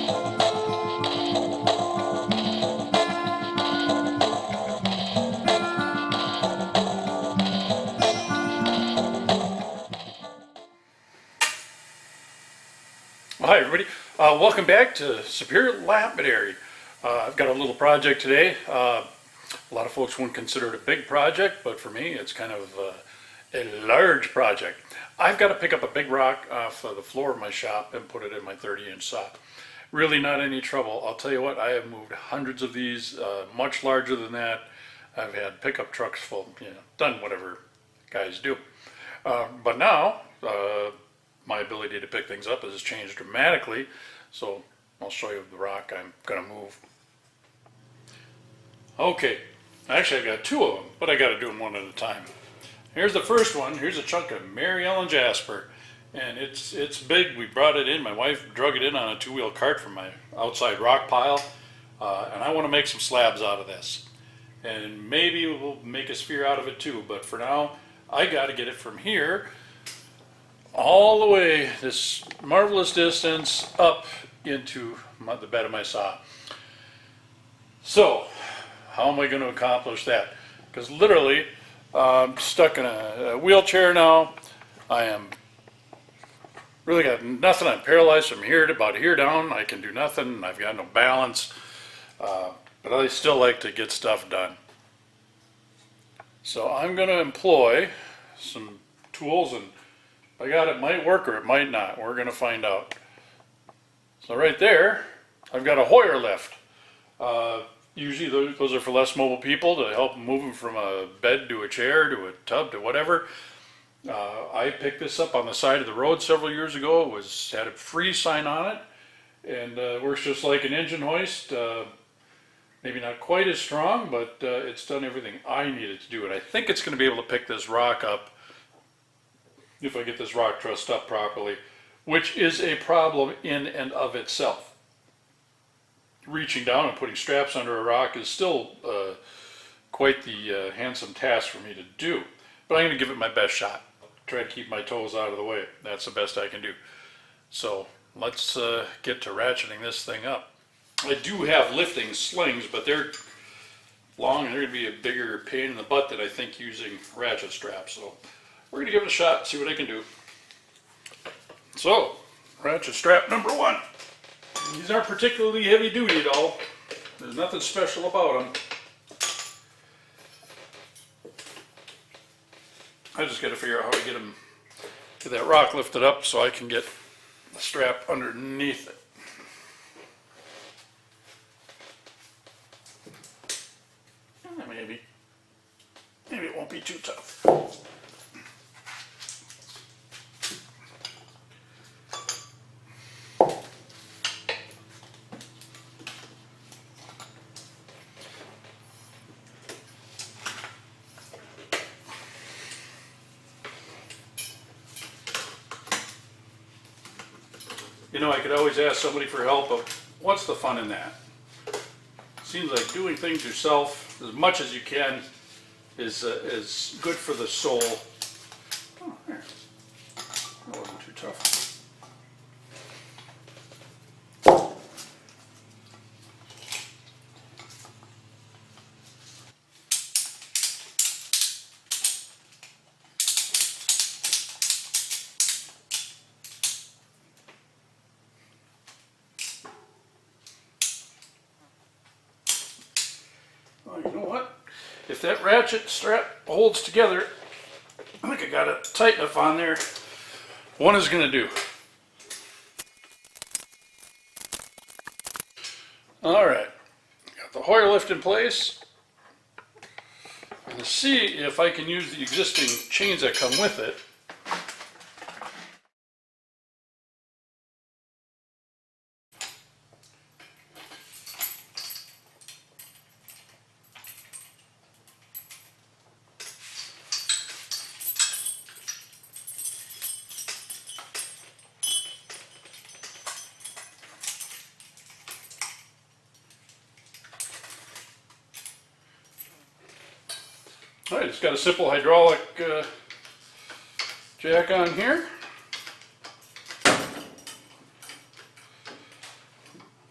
Hi everybody, welcome back to Superior Lapidary. I've got a little project today. A lot of folks wouldn't consider it a big project, but for me it's kind of a large project. I've got to pick up a big rock off the floor of my shop and put it in my 30-inch saw. Really not any trouble. I'll tell you what, I have moved hundreds of these, much larger than that. I've had pickup trucks full, done whatever guys do. But now, my ability to pick things up has changed dramatically, so I'll show you the rock I'm going to move. Okay, actually I've got two of them, but I got to do them one at a time. Here's the first one. Here's a chunk of Mary Ellen jasper, and it's big. We brought it in. My wife drug it in on a two-wheel cart from my outside rock pile, and I want to make some slabs out of this. And maybe we'll make a sphere out of it too, but for now I got to get it from here all the way this marvelous distance up into the bed of my saw. So how am I going to accomplish that? Because literally I'm stuck in a wheelchair now. I am really got nothing. I'm paralyzed from here to about here down. I can do nothing. I've got no balance, but I still like to get stuff done. So I'm going to employ some tools, and by God, it might work or it might not. We're going to find out. So right there, I've got a Hoyer lift. Usually those are for less mobile people to help move them from a bed to a chair to a tub to whatever. I picked this up on the side of the road several years ago. It had a free sign on it, and works just like an engine hoist. Maybe not quite as strong, but it's done everything I needed to do. And I think it's going to be able to pick this rock up if I get this rock trussed up properly, which is a problem in and of itself. Reaching down and putting straps under a rock is still quite the handsome task for me to do, but I'm going to give it my best shot. Try to keep my toes out of the way. That's the best I can do. So let's get to ratcheting this thing up. I do have lifting slings, but they're long and they're going to be a bigger pain in the butt than I think using ratchet straps. So we're going to give it a shot, see what I can do. So, ratchet strap number one. These aren't particularly heavy duty at all. There's nothing special about them. I just got to figure out how to get that rock lifted up so I can get the strap underneath it. Maybe it won't be too tough. I could always ask somebody for help, but what's the fun in that? Seems like doing things yourself as much as you can is good for the soul. Oh, there. That wasn't too tough. Well, you know what? If that ratchet strap holds together, I think I got it tight enough on there. One is going to do. Alright, got the Hoyer lift in place. I'm going to see if I can use the existing chains that come with it. Alright, it's got a simple hydraulic jack on here.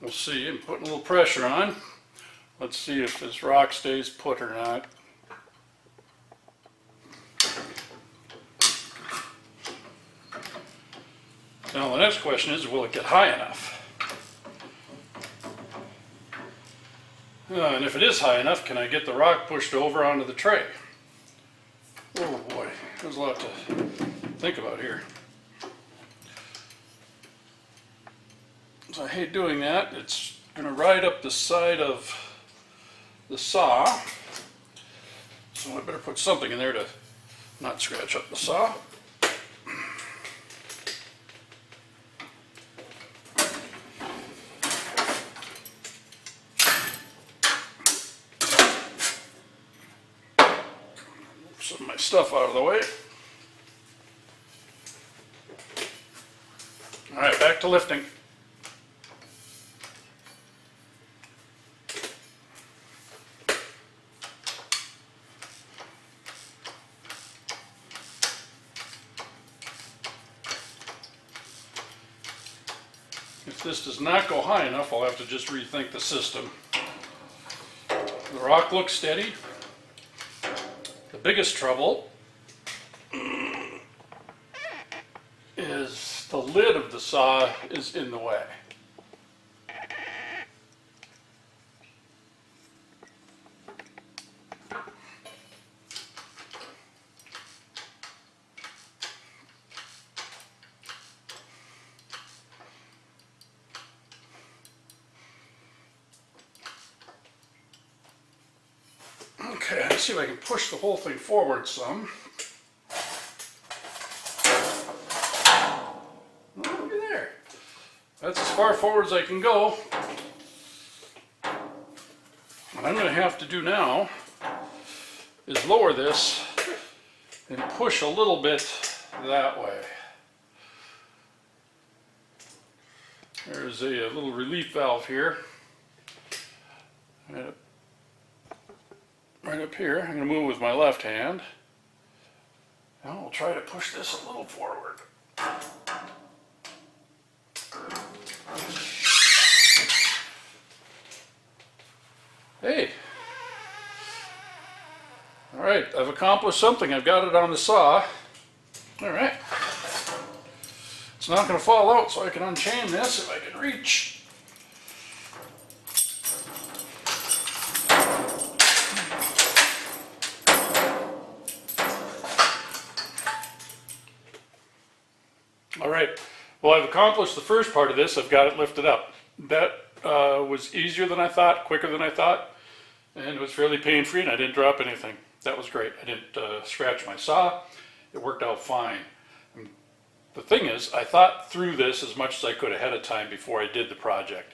We'll see. I'm putting a little pressure on. Let's see if this rock stays put or not. Now the next question is, will it get high enough? And if it is high enough, can I get the rock pushed over onto the tray? Oh boy, there's a lot to think about here. So I hate doing that. It's going to ride up the side of the saw. So I better put something in there to not scratch up the saw. Some of my stuff out of the way. All right, back to lifting. If this does not go high enough, I'll have to just rethink the system. The rock looks steady. The biggest trouble is the lid of the saw is in the way. Okay, let's see if I can push the whole thing forward some. Look at there. That's as far forward as I can go. What I'm going to have to do now is lower this and push a little bit that way. There's a little relief valve here. Right up here. I'm going to move with my left hand. Now we'll try to push this a little forward. Hey! Alright, I've accomplished something. I've got it on the saw. Alright. It's not going to fall out, so I can unchain this if I can reach. Alright, well, I've accomplished the first part of this. I've got it lifted up. That was easier than I thought, quicker than I thought, and it was fairly pain-free, and I didn't drop anything. That was great. I didn't scratch my saw. It worked out fine. And the thing is, I thought through this as much as I could ahead of time before I did the project.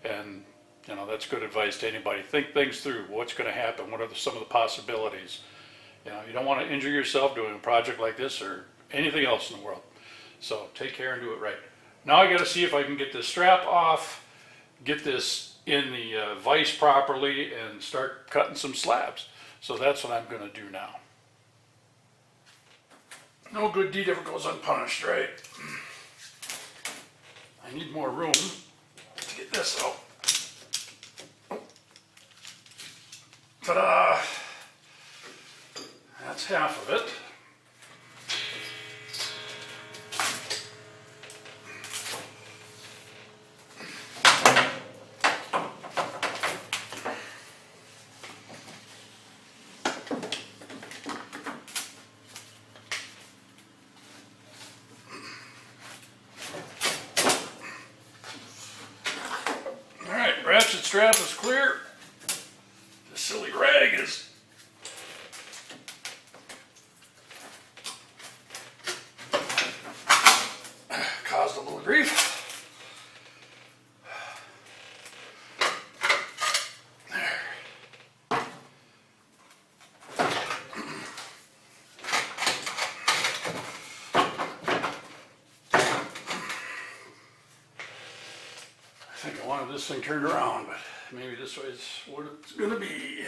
And, you know, that's good advice to anybody. Think things through. What's going to happen? What are some of the possibilities? You know, you don't want to injure yourself doing a project like this or anything else in the world. So take care and do it right. Now I got to see if I can get this strap off, get this in the vise properly, and start cutting some slabs. So that's what I'm going to do now. No good deed ever goes unpunished, right? I need more room to get this out. Ta-da! That's half of it. Ratchet strap is clear. The silly rag is caused a little grief. There. I think I wanted this thing turned around, but maybe this way is what it's going to be.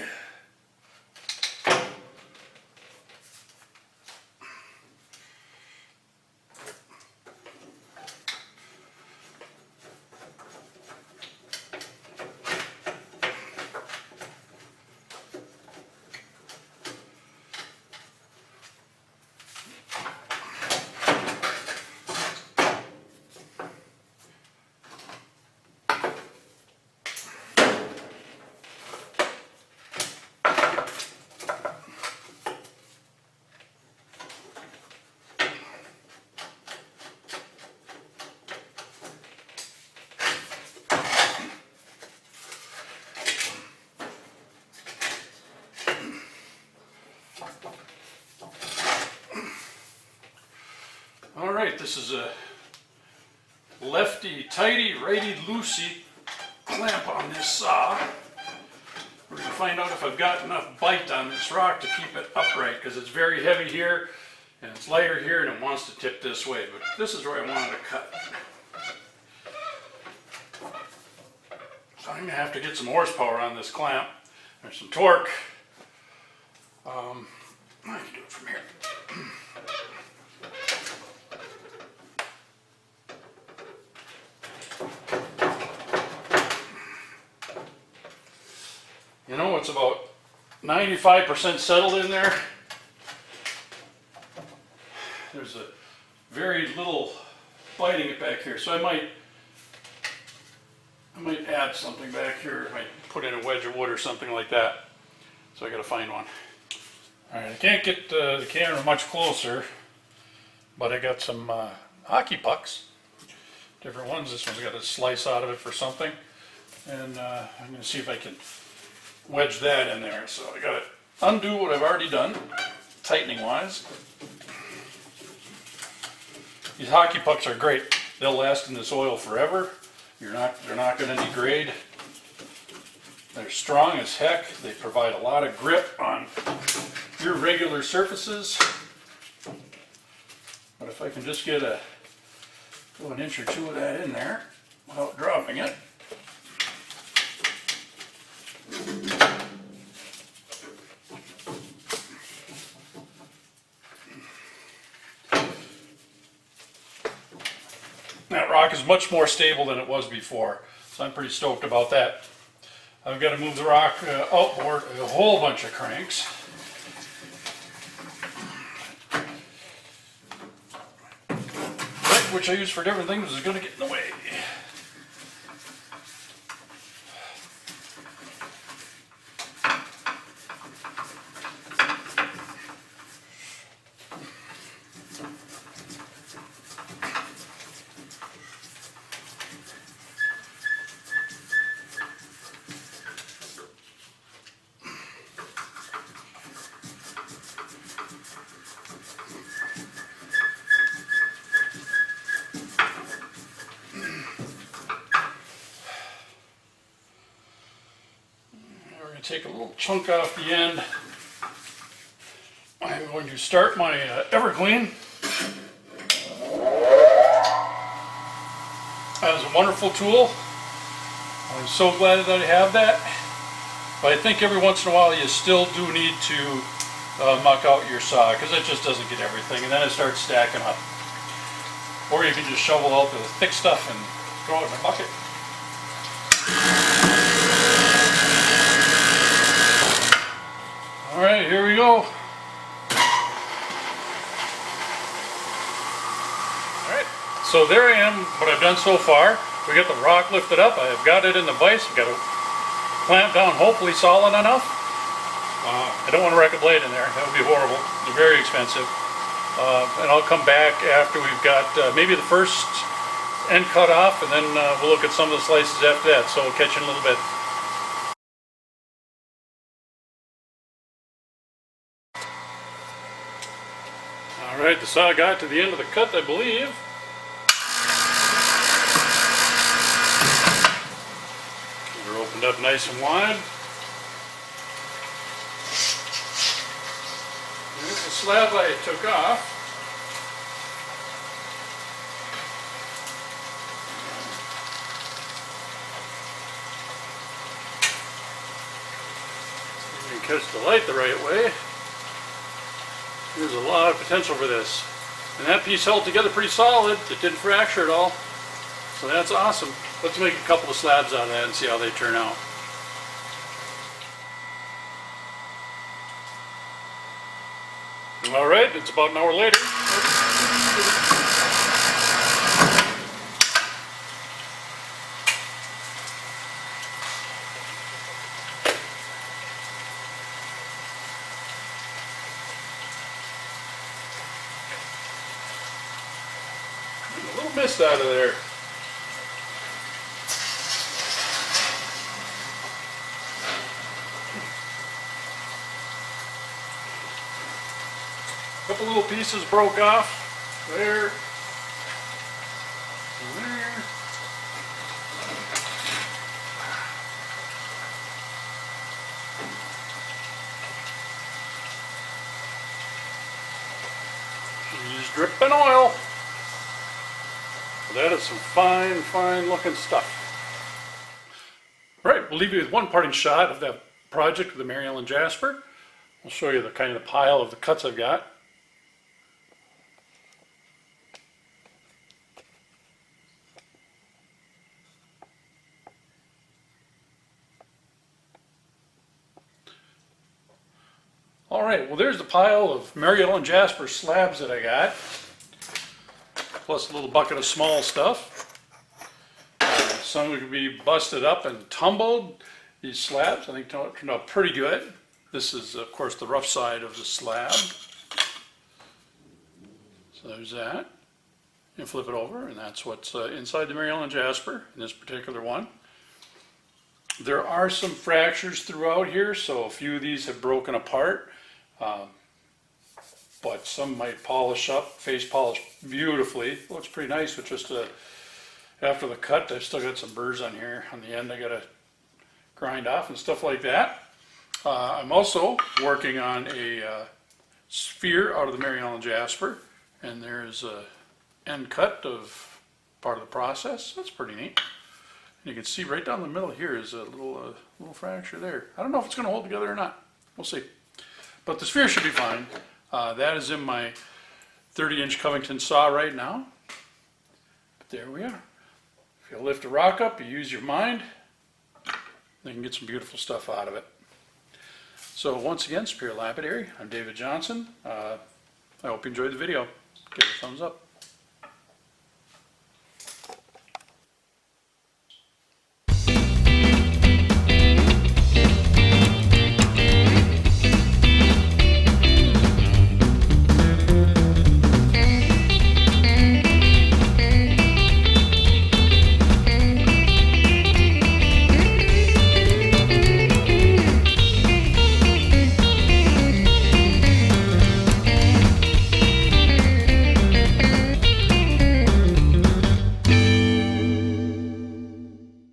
Alright, this is a lefty tighty, righty loosey clamp on this saw. We're going to find out if I've got enough bite on this rock to keep it upright, because it's very heavy here and it's lighter here and it wants to tip this way, but this is where I wanted to cut. So I'm going to have to get some horsepower on this clamp. There's some torque. I can do it from here. You know, it's about 95% settled in there. There's a very little biting it back here, so I might add something back here. I might put in a wedge of wood or something like that. So I got to find one. All right, I can't get the camera much closer, but I got some hockey pucks, different ones. This one's got a slice out of it for something, and I'm going to see if I can wedge that in there. So I got to undo what I've already done, tightening wise. These hockey pucks are great. They'll last in this oil forever. They're not going to degrade. They're strong as heck. They provide a lot of grip on your regular surfaces. But if I can just get an inch or two of that in there without dropping it. That rock is much more stable than it was before, so I'm pretty stoked about that. I've got to move the rock outboard a whole bunch of cranks. Which I use for different things is going to get in the way. Take a little chunk off the end. I'm going to start my Everclean. That is a wonderful tool. I'm so glad that I have that. But I think every once in a while you still do need to muck out your saw, because it just doesn't get everything, and then it starts stacking up. Or you can just shovel out the thick stuff and throw it in a bucket. All right, here we go. All right, so there I am, what I've done so far. We got the rock lifted up. I've got it in the vise. I've got it clamped down, hopefully solid enough. I don't want to wreck a blade in there. That would be horrible. They're very expensive. And I'll come back after we've got maybe the first end cut off, and then we'll look at some of the slices after that. So we'll catch you in a little bit. Alright, the saw got to the end of the cut, I believe. They're opened up nice and wide. Here's the slab I took off. See if you can catch the light the right way. There's a lot of potential for this. And that piece held together pretty solid. It didn't fracture at all. So that's awesome. Let's make a couple of slabs out of that and see how they turn out. Alright, it's about an hour later. A little mist out of there. A couple little pieces broke off there. dripping oil. That is some fine, fine looking stuff. All right, we'll leave you with one parting shot of that project with the Mary Ellen Jasper. I'll show you the kind of pile of the cuts I've got. All right, well there's the pile of Mary Ellen Jasper slabs that I got, plus a little bucket of small stuff. Some could be busted up and tumbled. These slabs I think turned out pretty good. This is of course the rough side of the slab. So there's that. You flip it over and that's what's inside the Mary Ellen Jasper in this particular one. There are some fractures throughout here, so a few of these have broken apart. But some might polish up, face polish beautifully. It looks pretty nice with just after the cut. I've still got some burrs on here on the end I gotta grind off and stuff like that. I'm also working on a sphere out of the Mary Ellen Jasper, and there's a end cut of part of the process. That's pretty neat. And you can see right down the middle here is a little fracture there. I don't know if it's going to hold together or not. We'll see. But the sphere should be fine. That is in my 30-inch Covington saw right now. But there we are. If you lift a rock up, you use your mind, you can get some beautiful stuff out of it. So once again, Superior Lapidary, I'm David Johnson. I hope you enjoyed the video. Give it a thumbs up.